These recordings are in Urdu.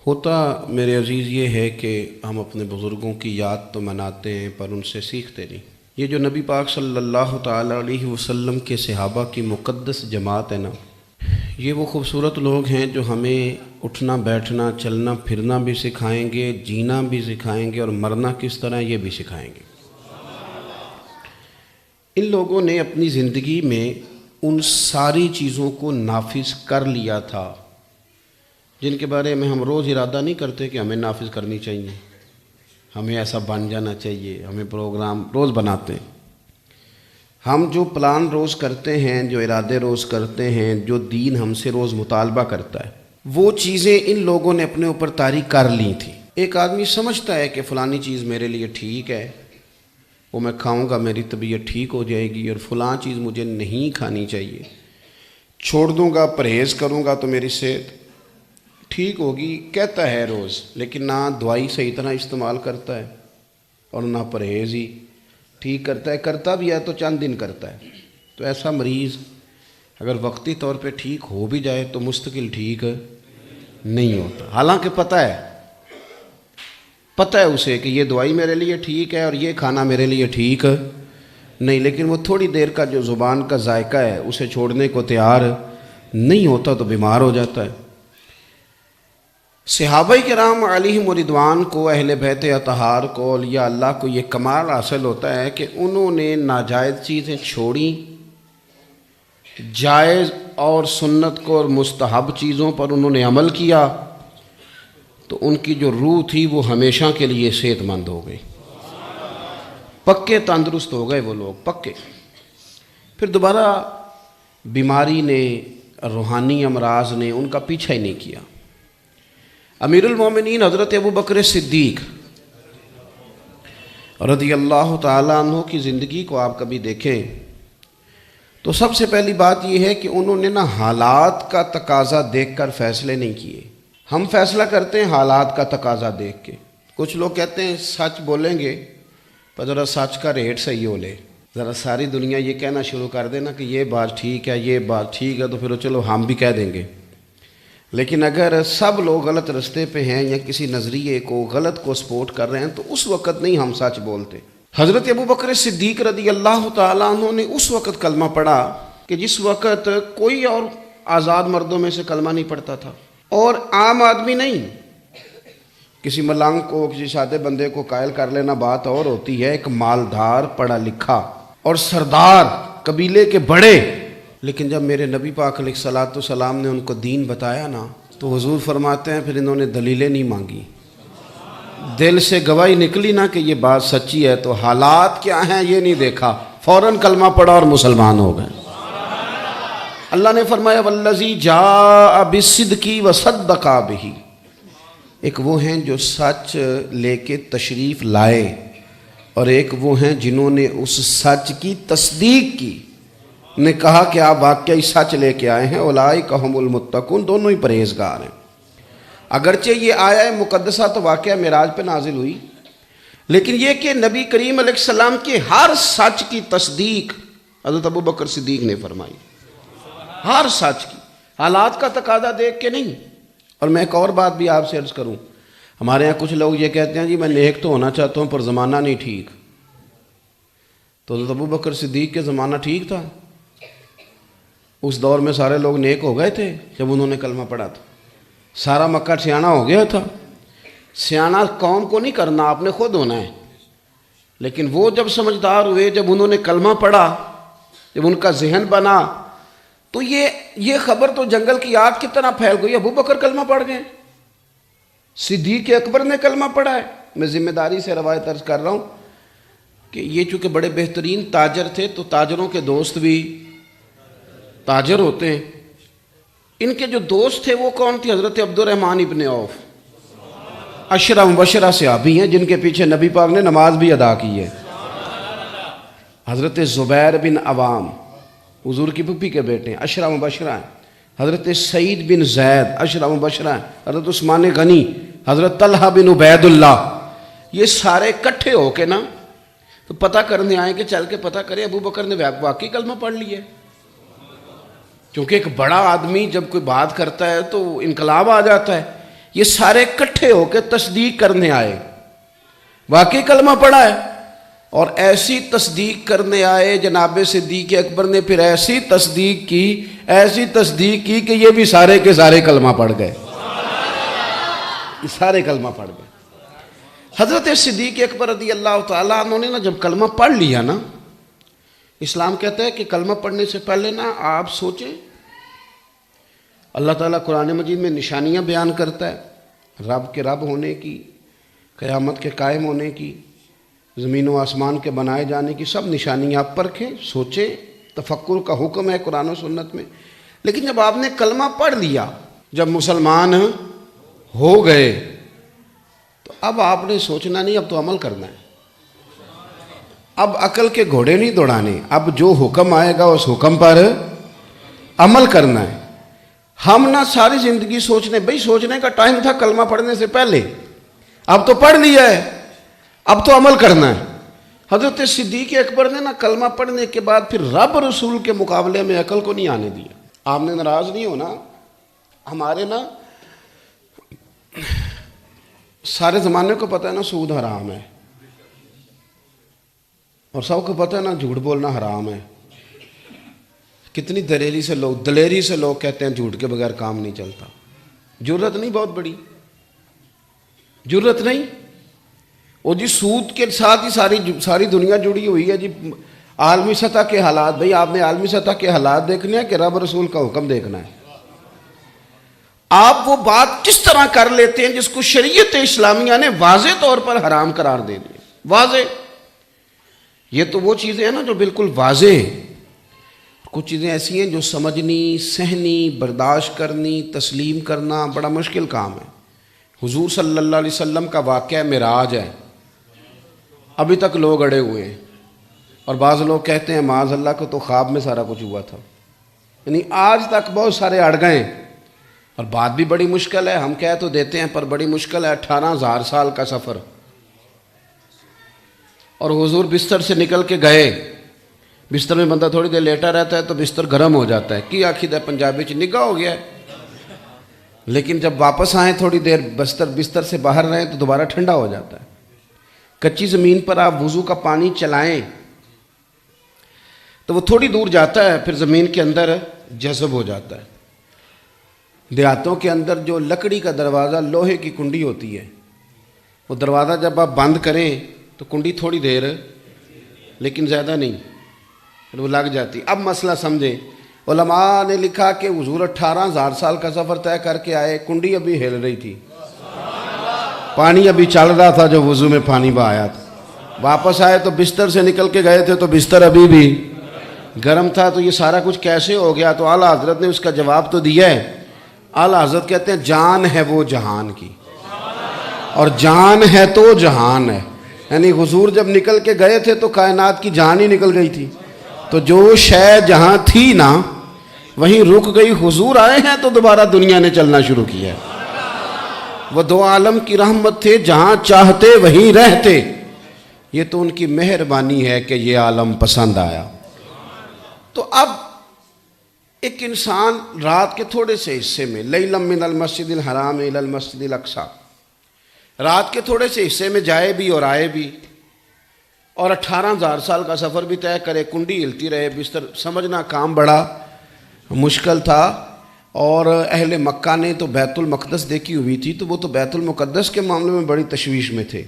ہوتا میرے عزیز یہ ہے کہ ہم اپنے بزرگوں کی یاد تو مناتے ہیں پر ان سے سیکھتے نہیں۔ یہ جو نبی پاک صلی اللہ تعالیٰ علیہ وسلم کے صحابہ کی مقدس جماعت ہے نا، یہ وہ خوبصورت لوگ ہیں جو ہمیں اٹھنا بیٹھنا چلنا پھرنا بھی سکھائیں گے، جینا بھی سکھائیں گے، اور مرنا کس طرح یہ بھی سکھائیں گے۔ ان لوگوں نے اپنی زندگی میں ان ساری چیزوں کو نافذ کر لیا تھا جن کے بارے میں ہم روز ارادہ نہیں کرتے کہ ہمیں نافذ کرنی چاہیے، ہمیں ایسا بن جانا چاہیے، ہمیں پروگرام روز بناتے ہیں۔ ہم جو پلان روز کرتے ہیں، جو ارادے روز کرتے ہیں، جو دین ہم سے روز مطالبہ کرتا ہے، وہ چیزیں ان لوگوں نے اپنے اوپر طاری کر لی تھیں۔ ایک آدمی سمجھتا ہے کہ فلانی چیز میرے لیے ٹھیک ہے، وہ میں کھاؤں گا میری طبیعت ٹھیک ہو جائے گی، اور فلاں چیز مجھے نہیں کھانی چاہیے، چھوڑ دوں گا پرہیز کروں گا تو میری صحت ٹھیک ہوگی، کہتا ہے روز، لیکن نہ دوائی صحیح طرح استعمال کرتا ہے اور نہ پرہیز ہی ٹھیک کرتا ہے، کرتا بھی ہے تو چند دن کرتا ہے۔ تو ایسا مریض اگر وقتی طور پہ ٹھیک ہو بھی جائے تو مستقل ٹھیک نہیں ہوتا، حالانکہ پتہ ہے اسے کہ یہ دوائی میرے لیے ٹھیک ہے اور یہ کھانا میرے لیے ٹھیک نہیں، لیکن وہ تھوڑی دیر کا جو زبان کا ذائقہ ہے اسے چھوڑنے کو تیار نہیں ہوتا تو بیمار ہو جاتا ہے۔ صحابہ کرام علیہم رضوان کو، اہل بیت اطہار کو، اولیاء اللہ کو یہ کمال حاصل ہوتا ہے کہ انہوں نے ناجائز چیزیں چھوڑیں، جائز اور سنت کو اور مستحب چیزوں پر انہوں نے عمل کیا، تو ان کی جو روح تھی وہ ہمیشہ کے لیے صحت مند ہو گئی، پکے تندرست ہو گئے وہ لوگ، پکے۔ پھر دوبارہ بیماری نے، روحانی امراض نے ان کا پیچھا ہی نہیں کیا۔ امیر المومنین حضرت ابوبکر صدیق رضی اللہ تعالیٰ عنہ کی زندگی کو آپ کبھی دیکھیں تو سب سے پہلی بات یہ ہے کہ انہوں نے نا حالات کا تقاضا دیکھ کر فیصلے نہیں کیے۔ ہم فیصلہ کرتے ہیں حالات کا تقاضا دیکھ کے۔ کچھ لوگ کہتے ہیں سچ بولیں گے پر ذرا سچ کا ریٹ صحیح ہو لے، ذرا ساری دنیا یہ کہنا شروع کر دینا کہ یہ بات ٹھیک ہے، یہ بات ٹھیک ہے، تو پھر چلو ہم بھی کہہ دیں گے۔ لیکن اگر سب لوگ غلط رستے پہ ہیں یا کسی نظریے کو غلط کو سپورٹ کر رہے ہیں تو اس وقت نہیں ہم سچ بولتے۔ حضرت ابوبکر صدیق رضی اللہ تعالیٰ عنہ نے اس وقت کلمہ پڑھا کہ جس وقت کوئی اور آزاد مردوں میں سے کلمہ نہیں پڑھتا تھا، اور عام آدمی نہیں، کسی ملنگ کو، کسی سادے بندے کو قائل کر لینا بات اور ہوتی ہے، ایک مالدار پڑھا لکھا اور سردار قبیلے کے بڑے۔ لیکن جب میرے نبی پاک علیہ الصلوۃ والسلام نے ان کو دین بتایا نا تو حضور فرماتے ہیں پھر انہوں نے دلیلیں نہیں مانگی، دل سے گواہی نکلی نا کہ یہ بات سچی ہے، تو حالات کیا ہیں یہ نہیں دیکھا، فوراً کلمہ پڑھا اور مسلمان ہو گئے۔ اللہ نے فرمایا والذی جاء بالصدق وصدق بہ، ایک وہ ہیں جو سچ لے کے تشریف لائے، اور ایک وہ ہیں جنہوں نے اس سچ کی تصدیق کی، نے کہا کہ آپ واقعی سچ لے کے آئے ہیں، اولئک ھم المتقون، دونوں ہی پرہیزگار ہیں۔ اگرچہ یہ آیہ مقدسہ تو واقعہ معراج پہ نازل ہوئی، لیکن یہ کہ نبی کریم علیہ السلام کے ہر سچ کی تصدیق حضرت ابوبکر صدیق نے فرمائی، ہر سچ کی، حالات کا تقاضا دیکھ کے نہیں۔ اور میں ایک اور بات بھی آپ سے عرض کروں، ہمارے یہاں کچھ لوگ یہ کہتے ہیں جی میں نیک تو ہونا چاہتا ہوں پر زمانہ نہیں ٹھیک، تو حضرت ابوبکر صدیق کے زمانہ ٹھیک تھا؟ اس دور میں سارے لوگ نیک ہو گئے تھے جب انہوں نے کلمہ پڑھا تھا، سارا مکہ سیاںہ ہو گیا تھا۔ سیاںہ قوم کو نہیں کرنا، آپ نے خود ہونا ہے، لیکن وہ جب سمجھدار ہوئے، جب انہوں نے کلمہ پڑھا، جب ان کا ذہن بنا، تو یہ خبر تو جنگل کی آگ کی طرح پھیل گئی، ابوبکر کلمہ پڑھ گئے، صدیق اکبر نے کلمہ پڑھا ہے۔ میں ذمہ داری سے روایت عرض کر رہا ہوں کہ یہ چونکہ بڑے بہترین تاجر تھے تو تاجروں کے دوست بھی تاجر ہوتے ہیں۔ ان کے جو دوست تھے وہ کون تھے؟ حضرت عبد الرحمن ابن عوف، عشرہ مبشرہ صحابی ہیں جن کے پیچھے نبی پاک نے نماز بھی ادا کی ہے۔ حضرت زبیر بن عوام حضور کی پھپھی کے بیٹے ہیں، عشرہ مبشرہ ہیں۔ حضرت سعید بن زید عشرہ مبشرہ ہیں۔ حضرت عثمان غنی، حضرت طلحہ بن عبید اللہ، یہ سارے اکٹھے ہو کے نا تو پتہ کرنے آئے کہ چل کے پتہ کریں ابوبکر نے واقعی کلمہ پڑھ لی ہے۔ کیونکہ ایک بڑا آدمی جب کوئی بات کرتا ہے تو انقلاب آ جاتا ہے، یہ سارے کٹھے ہو کے تصدیق کرنے آئے واقعی کلمہ پڑھا ہے، اور ایسی تصدیق کرنے آئے جناب صدیق اکبر نے پھر ایسی تصدیق کی کہ یہ بھی سارے کے سارے کلمہ پڑھ گئے، یہ سارے کلمہ پڑھ گئے۔ حضرت صدیق اکبر رضی اللہ تعالیٰ عنہ نے نا جب کلمہ پڑھ لیا نا، اسلام کہتا ہے کہ کلمہ پڑھنے سے پہلے نا آپ سوچیں، اللہ تعالیٰ قرآن مجید میں نشانیاں بیان کرتا ہے رب کے رب ہونے کی، قیامت کے قائم ہونے کی، زمین و آسمان کے بنائے جانے کی، سب نشانیاں آپ پرکھیں، سوچیں، تفکر کا حکم ہے قرآن و سنت میں۔ لیکن جب آپ نے کلمہ پڑھ لیا، جب مسلمان ہو گئے، تو اب آپ نے سوچنا نہیں، اب تو عمل کرنا ہے۔ اب عقل کے گھوڑے نہیں دوڑانے، اب جو حکم آئے گا اس حکم پر عمل کرنا ہے۔ ہم نہ ساری زندگی سوچنے کا ٹائم تھا کلمہ پڑھنے سے پہلے، اب تو پڑھ لیا ہے، اب تو عمل کرنا ہے۔ حضرت صدیق اکبر نے نا کلمہ پڑھنے کے بعد پھر رب رسول کے مقابلے میں عقل کو نہیں آنے دیا۔ آپ نے ناراض نہیں ہونا، ہمارے نا سارے زمانے کو پتہ ہے نا سود حرام ہے، اور سب کو پتہ ہے نا جھوٹ بولنا حرام ہے۔ کتنی دلیری سے لوگ کہتے ہیں جھوٹ کے بغیر کام نہیں چلتا۔ جرت نہیں بہت بڑی، جرت نہیں، وہ جی سود کے ساتھ ہی ساری دنیا جڑی ہوئی ہے جی۔ عالمی سطح کے حالات، بھئی آپ نے عالمی سطح کے حالات دیکھنے ہیں کہ رب رسول کا حکم دیکھنا ہے۔ آپ وہ بات کس طرح کر لیتے ہیں جس کو شریعت اسلامیہ نے واضح طور پر حرام قرار دے دیا، واضح۔ یہ تو وہ چیزیں ہیں نا جو بالکل واضح ہیں، کچھ چیزیں ایسی ہیں جو سمجھنی، سہنی، برداشت کرنی، تسلیم کرنا بڑا مشکل کام ہے۔ حضور صلی اللہ علیہ وسلم کا واقعہ معراج ہے، ابھی تک لوگ اڑے ہوئے ہیں، اور بعض لوگ کہتے ہیں معاذ اللہ کو تو خواب میں سارا کچھ ہوا تھا، یعنی آج تک بہت سارے اڑ گئے۔ اور بات بھی بڑی مشکل ہے، ہم کہہ تو دیتے ہیں پر بڑی مشکل ہے، 18,000 سال کا سفر، اور حضور بستر سے نکل کے گئے۔ بستر میں بندہ تھوڑی دیر لیٹا رہتا ہے تو بستر گرم ہو جاتا ہے، کی آخر ہے پنجابی چ نگاہ ہو گیا ہے، لیکن جب واپس آئیں تھوڑی دیر بستر سے باہر رہیں تو دوبارہ ٹھنڈا ہو جاتا ہے۔ کچی زمین پر آپ وضو کا پانی چلائیں تو وہ تھوڑی دور جاتا ہے، پھر زمین کے اندر جذب ہو جاتا ہے۔ دیہاتوں کے اندر جو لکڑی کا دروازہ، لوہے کی کنڈی ہوتی ہے، وہ دروازہ جب آپ بند کریں تو کنڈی تھوڑی دیر، لیکن زیادہ نہیں، پھر وہ لگ جاتی۔ اب مسئلہ سمجھیں، علماء نے لکھا کہ حضور 18,000 سال کا سفر طے کر کے آئے، کنڈی ابھی ہل رہی تھی، پانی ابھی چل رہا تھا جو وضو میں پانی بہایا تھا۔ واپس آئے تو بستر سے نکل کے گئے تھے تو بستر ابھی بھی گرم تھا، تو یہ سارا کچھ کیسے ہو گیا؟ تو اعلیٰ حضرت نے اس کا جواب تو دیا ہے۔ اعلیٰ حضرت کہتے ہیں جان ہے وہ جہان کی، اور جان ہے تو جہان ہے، یعنی حضور جب نکل کے گئے تھے تو کائنات کی جان ہی نکل گئی تھی، تو جو شے جہاں تھی نا وہیں رک گئی۔ حضور آئے ہیں تو دوبارہ دنیا نے چلنا شروع کیا ہے۔ وہ دو عالم کی رحمت تھے، جہاں چاہتے وہیں رہتے، یہ تو ان کی مہربانی ہے کہ یہ عالم پسند آیا۔ تو اب ایک انسان رات کے تھوڑے سے حصے میں، لیلا من المسجد الحرام الی المسجد الاقصی، رات کے تھوڑے سے حصے میں جائے بھی اور آئے بھی، اور 18,000 سال کا سفر بھی طے کرے، کنڈی ہلتی رہے، بستر، سمجھنا کام بڑا مشکل تھا۔ اور اہل مکہ نے تو بیت المقدس دیکھی ہوئی تھی، تو وہ تو بیت المقدس کے معاملے میں بڑی تشویش میں تھے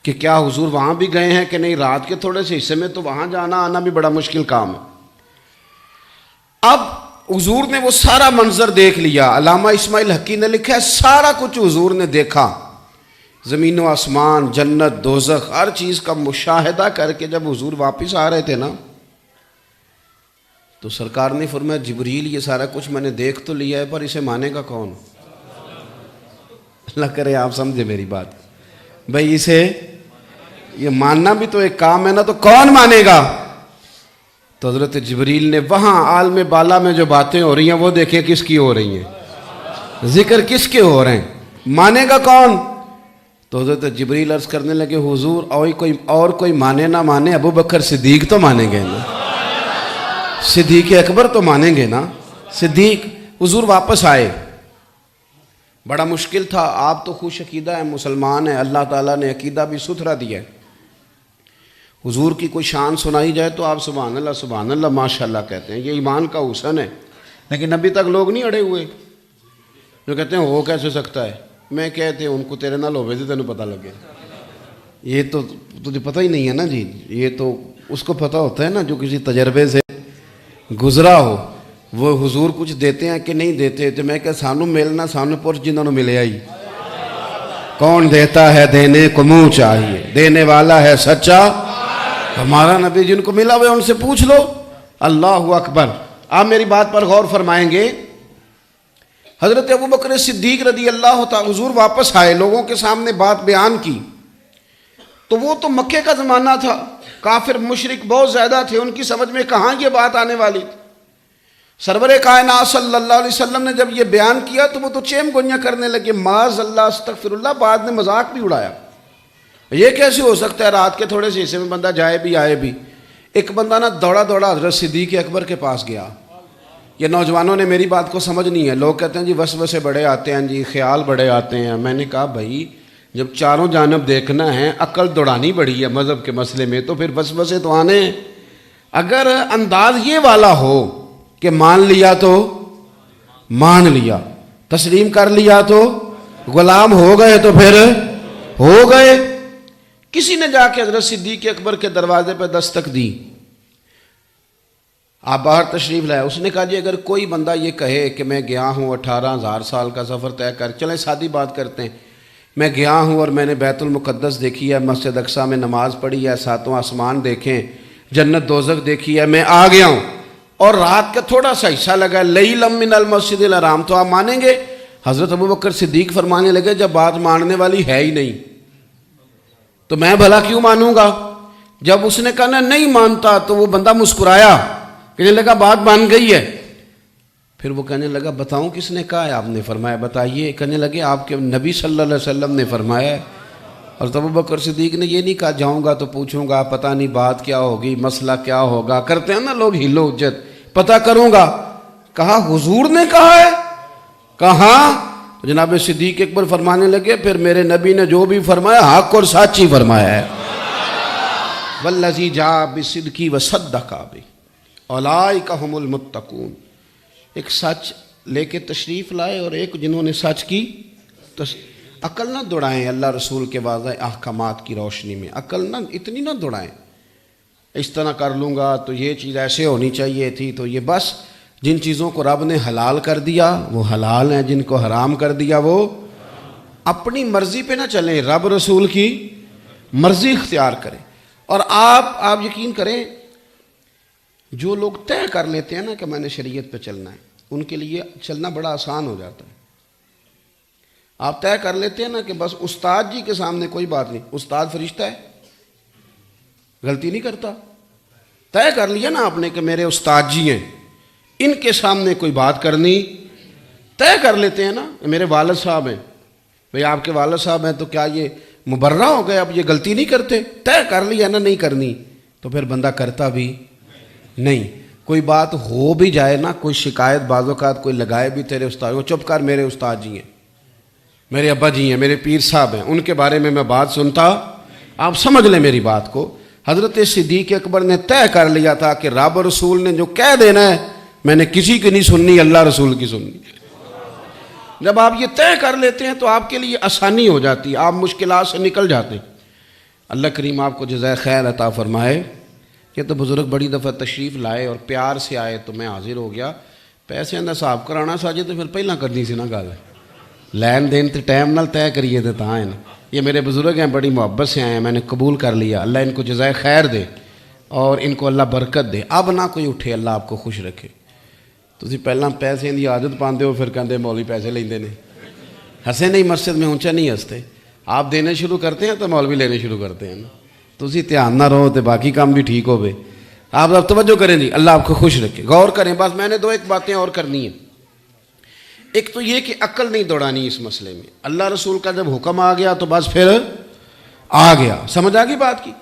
کہ کیا حضور وہاں بھی گئے ہیں کہ نہیں، رات کے تھوڑے سے حصے میں تو وہاں جانا آنا بھی بڑا مشکل کام ہے۔ اب حضور نے وہ سارا منظر دیکھ لیا، علامہ اسماعیل حقی نے لکھا ہے سارا کچھ حضور نے دیکھا، زمین و آسمان، جنت، دوزخ، ہر چیز کا مشاہدہ کر کے جب حضور واپس آ رہے تھے نا، تو سرکار نے فرمایا جبریل یہ سارا کچھ میں نے دیکھ تو لیا ہے، پر اسے مانے گا کون؟ اللہ کرے آپ سمجھے میری بات، بھئی اسے یہ ماننا بھی تو ایک کام ہے نا، تو کون مانے گا؟ تو حضرت جبریل نے وہاں عالم بالا میں جو باتیں ہو رہی ہیں وہ دیکھیں کس کی ہو رہی ہیں، ذکر کس کے ہو رہے ہیں، مانے گا کون؟ تو حضرت جبریل عرض کرنے لگے حضور اور کوئی مانے نہ مانے، ابو بکر صدیق تو مانیں گے نا، صدیق اکبر تو مانیں گے نا۔ صدیق، حضور واپس آئے، بڑا مشکل تھا. آپ تو خوش عقیدہ ہیں, مسلمان ہیں, اللہ تعالیٰ نے عقیدہ بھی ستھرا دیا ہے. حضور کی کوئی شان سنائی جائے تو آپ سبحان اللہ ماشاءاللہ کہتے ہیں, یہ ایمان کا حسن ہے. لیکن ابھی تک لوگ نہیں اڑے ہوئے جو کہتے ہیں ہو کیسے سکتا ہے. میں کہتے ہیں ان کو تیرے نال ہوئے تھے تینوں پتہ لگے. یہ تو تجھے پتہ ہی نہیں ہے نا جی, یہ تو اس کو پتہ ہوتا ہے نا جو کسی تجربے سے گزرا ہو. وہ حضور کچھ دیتے ہیں کہ نہیں دیتے. تو میں کہ سانو ملنا سانو پرچ جنہوں نے ملے آئی. کون دیتا ہے دینے کو منہ چاہیے, دینے والا ہے سچا. ہمارا نبی جن کو ملا ہوئے ان سے پوچھ لو. اللہ اکبر. آپ میری بات پر غور فرمائیں گے. حضرت ابوبکر صدیق رضی اللہ تعالی, حضور واپس آئے, لوگوں کے سامنے بات بیان کی. تو وہ تو مکے کا زمانہ تھا, کافر مشرک بہت زیادہ تھے, ان کی سمجھ میں کہاں یہ بات آنے والی تھی. سرور کائنات صلی اللہ علیہ وسلم نے جب یہ بیان کیا تو وہ تو چیم گونیاں کرنے لگے, معاذ اللہ استغفر اللہ. بعد میں مذاق بھی اڑایا, یہ کیسے ہو سکتا ہے رات کے تھوڑے سے حصے میں بندہ جائے بھی آئے بھی. ایک بندہ نا دوڑا دوڑا حضرت صدیق اکبر کے پاس گیا. یہ نوجوانوں نے میری بات کو سمجھنی ہے. لوگ کہتے ہیں جی وسوسے بڑے آتے ہیں جی, خیال بڑے آتے ہیں. میں نے کہا بھائی جب چاروں جانب دیکھنا ہے, عقل دوڑانی بڑی ہے مذہب کے مسئلے میں, تو پھر وسوسے تو آنے ہیں. اگر انداز یہ والا ہو کہ مان لیا تو مان لیا, تسلیم کر لیا تو غلام ہو گئے تو پھر ہو گئے. کسی نے جا کے حضرت صدیق اکبر کے دروازے پہ دستک دی. آپ باہر تشریف لائے. اس نے کہا جی اگر کوئی بندہ یہ کہے کہ میں گیا ہوں 18,000 سال کا سفر طے کر, چلیں سادی بات کرتے ہیں, میں گیا ہوں اور میں نے بیت المقدس دیکھی ہے, مسجد اقصیٰ میں نماز پڑھی ہے, ساتوں آسمان دیکھیں, جنت دوزخ دیکھی ہے, میں آ گیا ہوں اور رات کا تھوڑا سا حصہ لگا لیلم من المسجد الحرام, تو آپ مانیں گے؟ حضرت ابوبکر صدیق فرمانے لگے جب بات ماننے والی ہے ہی نہیں تو میں بھلا کیوں مانوں گا. جب اس نے کہا نا نہیں مانتا تو وہ بندہ مسکرایا, کہنے لگا بات مان گئی ہے. پھر وہ کہنے لگا بتاؤں کس نے کہا ہے؟ آپ نے فرمایا بتائیے. کہنے لگے آپ کے نبی صلی اللہ علیہ وسلم نے فرمایا ہے. اور ابوبکر صدیق نے یہ نہیں کہا جاؤں گا تو پوچھوں گا, پتہ نہیں بات کیا ہوگی, مسئلہ کیا ہوگا, کرتے ہیں نا لوگ ہیلو اجت, پتہ کروں گا. کہا حضور نے کہا ہے. کہاں؟ جناب صدیق اکبر فرمانے لگے پھر میرے نبی نے جو بھی فرمایا حق اور سچ ہی فرمایا ہے. والذی جاء بالصدق وصدق بہ اولئک ھم المتقون. ایک سچ لے کے تشریف لائے اور ایک جنہوں نے سچ کی. عقل نہ دوڑائیں اللہ رسول کے واضح احکامات کی روشنی میں, عقل نہ اتنی نہ دوڑائیں اس طرح کر لوں گا تو یہ چیز ایسے ہونی چاہیے تھی تو یہ. بس جن چیزوں کو رب نے حلال کر دیا وہ حلال ہیں, جن کو حرام کر دیا وہ. اپنی مرضی پہ نہ چلیں, رب رسول کی مرضی اختیار کریں. اور آپ یقین کریں جو لوگ طے کر لیتے ہیں نا کہ میں نے شریعت پہ چلنا ہے, ان کے لیے چلنا بڑا آسان ہو جاتا ہے. آپ طے کر لیتے ہیں نا کہ بس استاد جی کے سامنے کوئی بات نہیں, استاد فرشتہ ہے, غلطی نہیں کرتا. طے کر لیا نا آپ نے کہ میرے استاد جی ہیں, ان کے سامنے کوئی بات کرنی. طے کر لیتے ہیں نا میرے والد صاحب ہیں, بھئی آپ کے والد صاحب ہیں تو کیا یہ مبرہ ہو گئے, اب یہ غلطی نہیں کرتے. طے کر لیا نا نہیں کرنی تو پھر بندہ کرتا بھی نہیں. کوئی بات ہو بھی جائے نا, کوئی شکایت بعض اوقات کوئی لگائے بھی تیرے استاد, وہ چپ کر میرے استاد جی ہیں, میرے ابا جی ہیں, میرے پیر صاحب ہیں, ان کے بارے میں بات سنتا. آپ سمجھ لیں میری بات کو. حضرت صدیق اکبر نے طے کر لیا تھا کہ رب رسول نے جو کہہ دینا ہے میں نے کسی کی نہیں سننی, اللہ رسول کی سننی. جب آپ یہ طے کر لیتے ہیں تو آپ کے لیے آسانی ہو جاتی ہے, آپ مشکلات سے نکل جاتے ہیں. اللہ کریم آپ کو جزائے خیر عطا فرمائے. یہ تو بزرگ بڑی دفعہ تشریف لائے اور پیار سے آئے تو میں حاضر ہو گیا. پیسے اندر صاحب کرانا ساجے تو پھر پہلا کرنی سی نا گل, لین دین تو ٹائم نال طے کریے تو تاں ہے نا. یہ میرے بزرگ ہیں, بڑی محبت سے آئے ہیں, میں نے قبول کر لیا. اللہ ان کو جزائے خیر دے اور ان کو اللہ برکت دے. اب نہ کوئی اٹھے, اللہ آپ کو خوش رکھے. تسی پہلا پیسے دی عادت پاندے ہو, پھر کہندے مولوی پیسے لیندے نے. ہنسے نہیں مسجد میں, اونچا نہیں ہنستے. آپ دینے شروع کرتے ہیں تو مولوی لینے شروع کرتے ہیں. تسی دھیان نہ رہو تو باقی کام بھی ٹھیک ہوئے. آپ اب توجہ کریں جی, اللہ آپ کو خوش رکھے. غور کریں. بس میں نے دو ایک باتیں اور کرنی ہیں. ایک تو یہ کہ عقل نہیں دوڑانی اس مسئلے میں. اللہ رسول کا جب حکم آ گیا تو بس پھر آ گیا, سمجھ آ گئی بات کی.